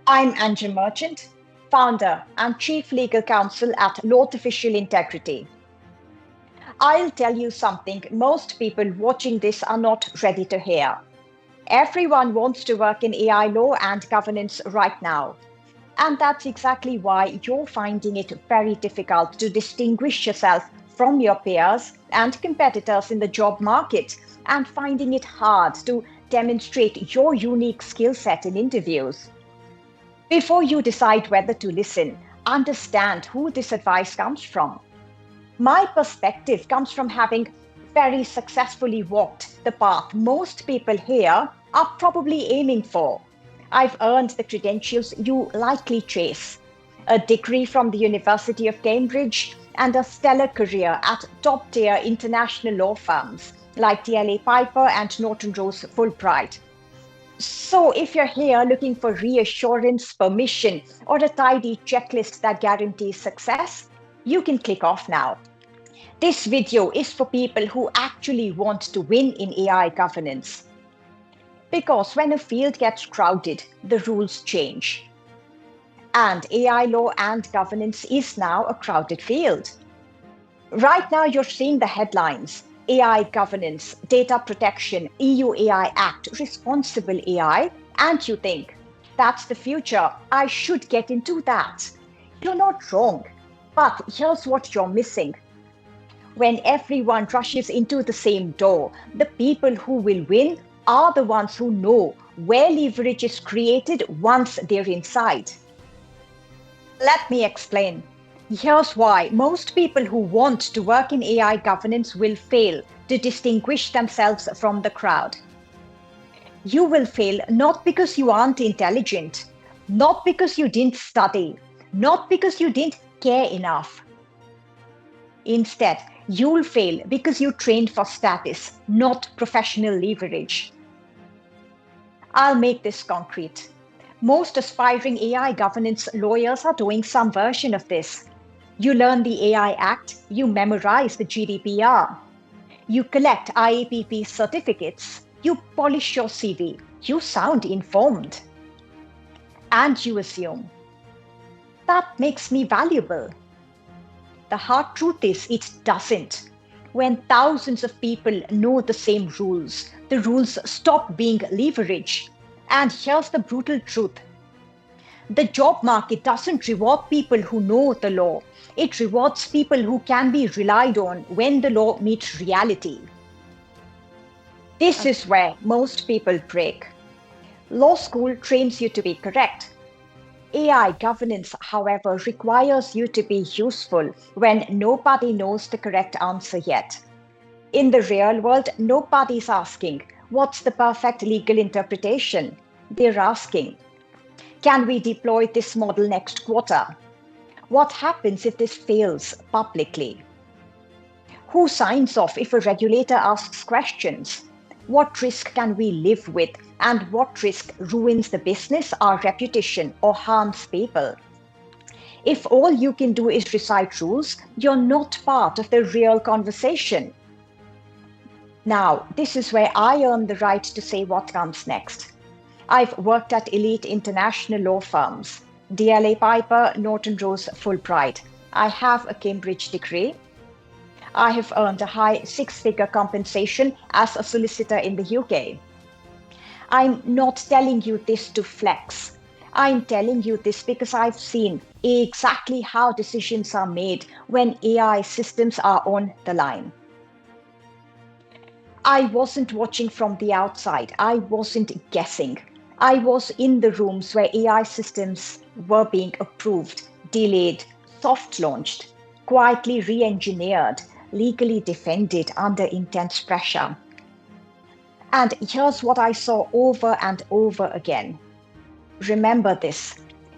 I'm Andrew Merchant, founder and chief legal counsel at Artificial Integrity. I'll tell you something most people watching this are not ready to hear. Everyone wants to work in AI law and governance right now. And that's exactly why you're finding it very difficult to distinguish yourself from your peers and competitors in the job market, and finding it hard to demonstrate your unique skill set in interviews. Before you decide whether to listen, understand who this advice comes from. My perspective comes from having very successfully walked the path most people here are probably aiming for. I've earned the credentials you likely chase: a degree from the University of Cambridge and a stellar career at top tier international law firms like DLA Piper and Norton Rose Fulbright. So, if you're here looking for reassurance, permission, or a tidy checklist that guarantees success, you can click off now. This video is for people who actually want to win in AI governance. Because when a field gets crowded, the rules change. And AI law and governance is now a crowded field. Right now, you're seeing the headlines: AI governance, data protection, EU AI Act, responsible AI, and you think, that's the future, I should get into that. You're not wrong, but here's what you're missing. When everyone rushes into the same door, the people who will win are the ones who know where leverage is created once they're inside. Let me explain. Here's why most people who want to work in AI governance will fail to distinguish themselves from the crowd. You will fail not because you aren't intelligent, not because you didn't study, not because you didn't care enough. Instead, you'll fail because you trained for status, not professional leverage. I'll make this concrete. Most aspiring AI governance lawyers are doing some version of this. You learn the AI Act, you memorize the GDPR. You collect IAPP certificates, you polish your CV, you sound informed. And you assume, that makes me valuable. The hard truth is it doesn't. When thousands of people know the same rules, the rules stop being leverage. And here's the brutal truth. The job market doesn't reward people who know the law. It rewards people who can be relied on when the law meets reality. This is where most people break. Law school trains you to be correct. AI governance, however, requires you to be useful when nobody knows the correct answer yet. In the real world, nobody's asking, what's the perfect legal interpretation? They're asking, can we deploy this model next quarter? What happens if this fails publicly? Who signs off if a regulator asks questions? What risk can we live with, and what risk ruins the business, our reputation, or harms people? If all you can do is recite rules, you're not part of the real conversation. Now, this is where I earn the right to say what comes next. I've worked at elite international law firms, DLA Piper, Norton Rose Fulbright. I have a Cambridge degree. I have earned a high six-figure compensation as a solicitor in the UK. I'm not telling you this to flex. I'm telling you this because I've seen exactly how decisions are made when AI systems are on the line. I wasn't watching from the outside. I wasn't guessing. I was in the rooms where AI systems were being approved, delayed, soft-launched, quietly re-engineered, legally defended under intense pressure. And here's what I saw over and over again. Remember this.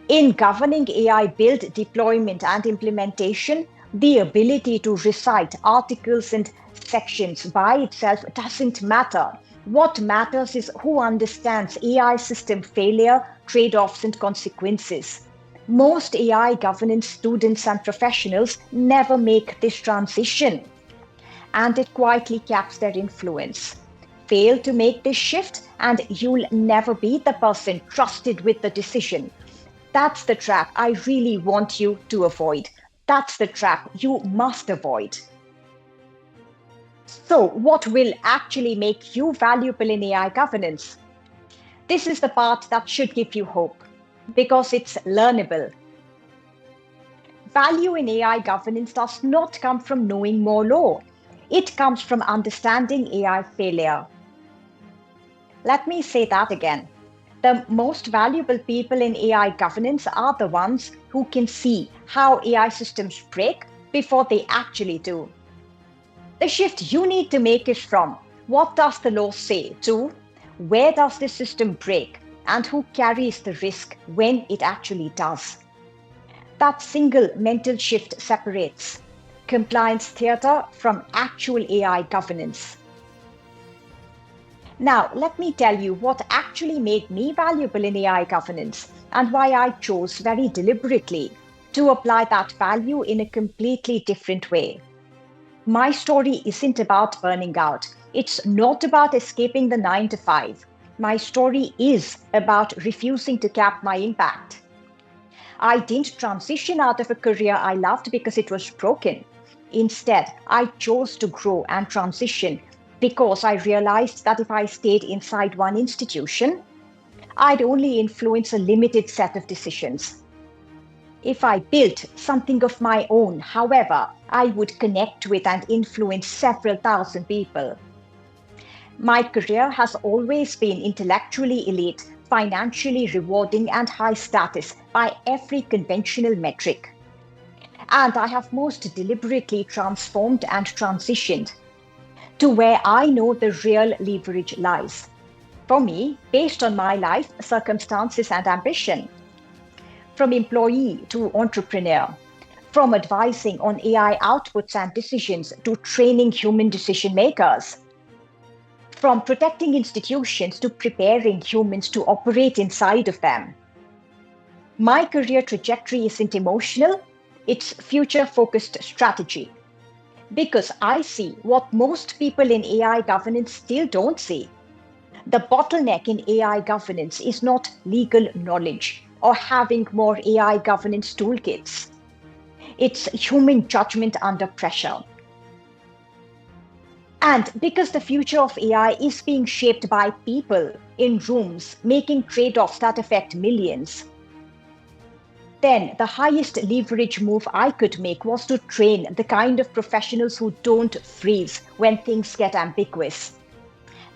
In governing AI build, deployment, and implementation, the ability to recite articles and sections by itself doesn't matter. What matters is who understands AI system failure, trade-offs, and consequences. Most AI governance students and professionals never make this transition, and it quietly caps their influence. Fail to make this shift, and you'll never be the person trusted with the decision. That's the trap I really want you to avoid. That's the trap you must avoid. So, what will actually make you valuable in AI governance? This is the part that should give you hope because it's learnable. Value in AI governance does not come from knowing more law. It comes from understanding AI failure. Let me say that again. The most valuable people in AI governance are the ones who can see how AI systems break before they actually do. The shift you need to make is from what does the law say to where does the system break and who carries the risk when it actually does. That single mental shift separates compliance theatre from actual AI governance. Now, let me tell you what actually made me valuable in AI governance and why I chose very deliberately to apply that value in a completely different way. My story isn't about burning out. It's not about escaping the 9 to 5. My story is about refusing to cap my impact. I didn't transition out of a career I loved because it was broken. Instead, I chose to grow and transition because I realized that if I stayed inside one institution, I'd only influence a limited set of decisions. If I built something of my own, however, I would connect with and influence several thousand people. My career has always been intellectually elite, financially rewarding, and high status by every conventional metric. And I have most deliberately transformed and transitioned to where I know the real leverage lies. For me, based on my life, circumstances, and ambition. From employee to entrepreneur, from advising on AI outputs and decisions to training human decision makers, from protecting institutions to preparing humans to operate inside of them. My career trajectory isn't emotional, it's future-focused strategy. Because I see what most people in AI governance still don't see. The bottleneck in AI governance is not legal knowledge or having more AI governance toolkits. It's human judgment under pressure. And because the future of AI is being shaped by people in rooms making trade-offs that affect millions, then the highest leverage move I could make was to train the kind of professionals who don't freeze when things get ambiguous.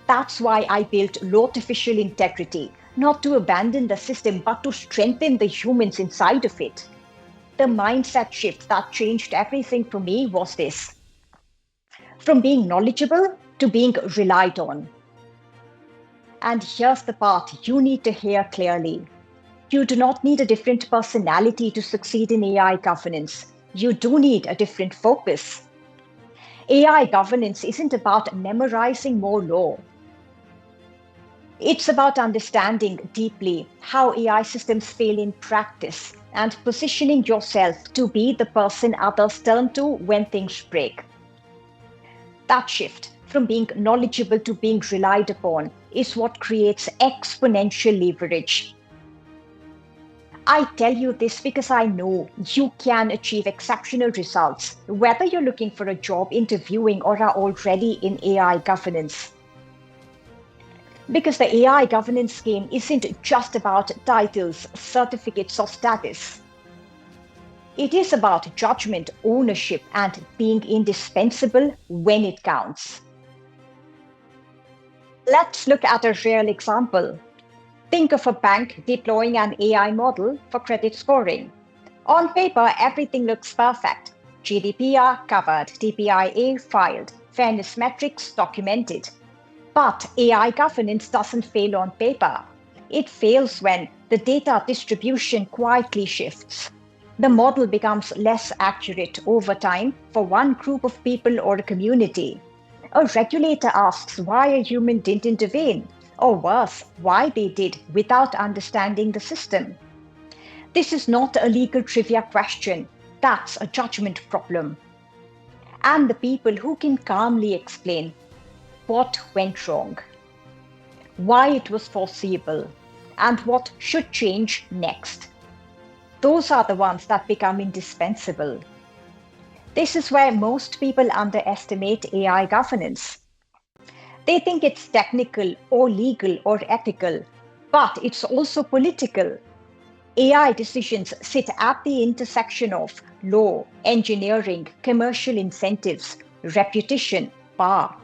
That's why I built Artificial Integrity, not to abandon the system, but to strengthen the humans inside of it. The mindset shift that changed everything for me was this: from being knowledgeable to being relied on. And here's the part you need to hear clearly. You do not need a different personality to succeed in AI governance. You do need a different focus. AI governance isn't about memorizing more law. It's about understanding deeply how AI systems fail in practice and positioning yourself to be the person others turn to when things break. That shift from being knowledgeable to being relied upon is what creates exponential leverage. I tell you this because I know you can achieve exceptional results, whether you're looking for a job interviewing or are already in AI governance. Because the AI governance game isn't just about titles, certificates, or status. It is about judgment, ownership, and being indispensable when it counts. Let's look at a real example. Think of a bank deploying an AI model for credit scoring. On paper, everything looks perfect. GDPR covered, DPIA filed, fairness metrics documented. But AI governance doesn't fail on paper. It fails when the data distribution quietly shifts. The model becomes less accurate over time for one group of people or a community. A regulator asks why a human didn't intervene, or worse, why they did without understanding the system. This is not a legal trivia question, that's a judgment problem. And the people who can calmly explain what went wrong, why it was foreseeable, and what should change next. Those are the ones that become indispensable. This is where most people underestimate AI governance. They think it's technical or legal or ethical, but it's also political. AI decisions sit at the intersection of law, engineering, commercial incentives, reputation, power.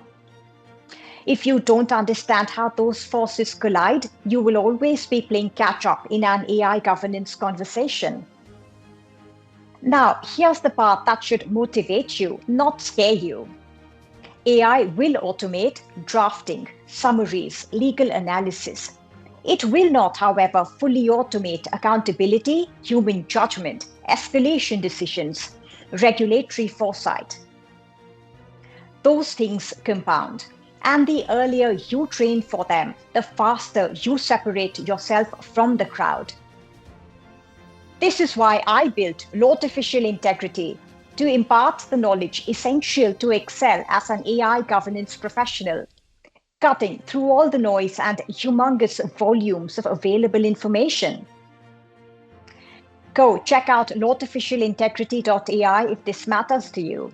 If you don't understand how those forces collide, you will always be playing catch up in an AI governance conversation. Now, here's the part that should motivate you, not scare you. AI will automate drafting, summaries, legal analysis. It will not, however, fully automate accountability, human judgment, escalation decisions, regulatory foresight. Those things compound. And the earlier you train for them, the faster you separate yourself from the crowd. This is why I built Artificial Integrity, to impart the knowledge essential to excel as an AI governance professional, cutting through all the noise and humongous volumes of available information. Go check out artificialintegrity.ai if this matters to you.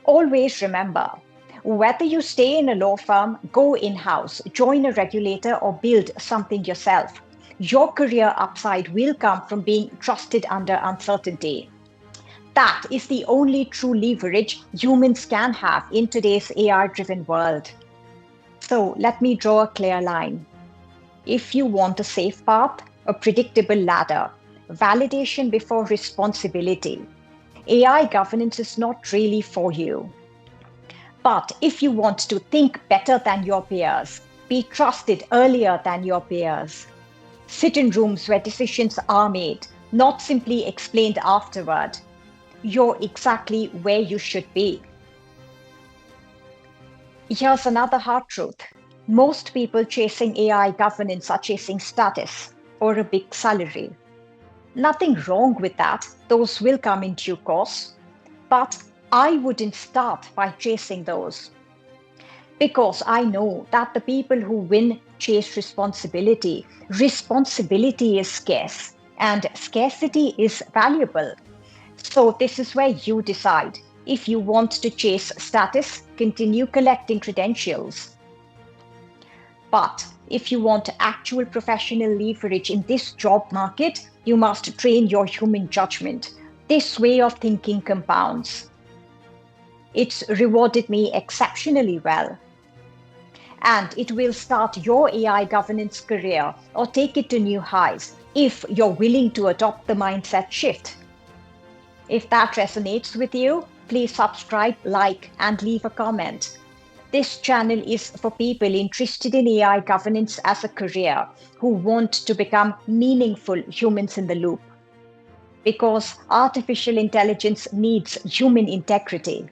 Always remember, whether you stay in a law firm, go in-house, join a regulator, or build something yourself, your career upside will come from being trusted under uncertainty. That is the only true leverage humans can have in today's AI-driven world. So let me draw a clear line. If you want a safe path, a predictable ladder, validation before responsibility, AI governance is not really for you. But if you want to think better than your peers, be trusted earlier than your peers, sit in rooms where decisions are made, not simply explained afterward, you're exactly where you should be. Here's another hard truth. Most people chasing AI governance are chasing status or a big salary. Nothing wrong with that. Those will come in due course. But I wouldn't start by chasing those. Because I know that the people who win chase responsibility. Responsibility is scarce, and scarcity is valuable. So this is where you decide. If you want to chase status, continue collecting credentials. But if you want actual professional leverage in this job market, you must train your human judgment. This way of thinking compounds. It's rewarded me exceptionally well. And it will start your AI governance career or take it to new highs if you're willing to adopt the mindset shift. If that resonates with you, please subscribe, like, and leave a comment. This channel is for people interested in AI governance as a career, who want to become meaningful humans in the loop. Because artificial intelligence needs human integrity.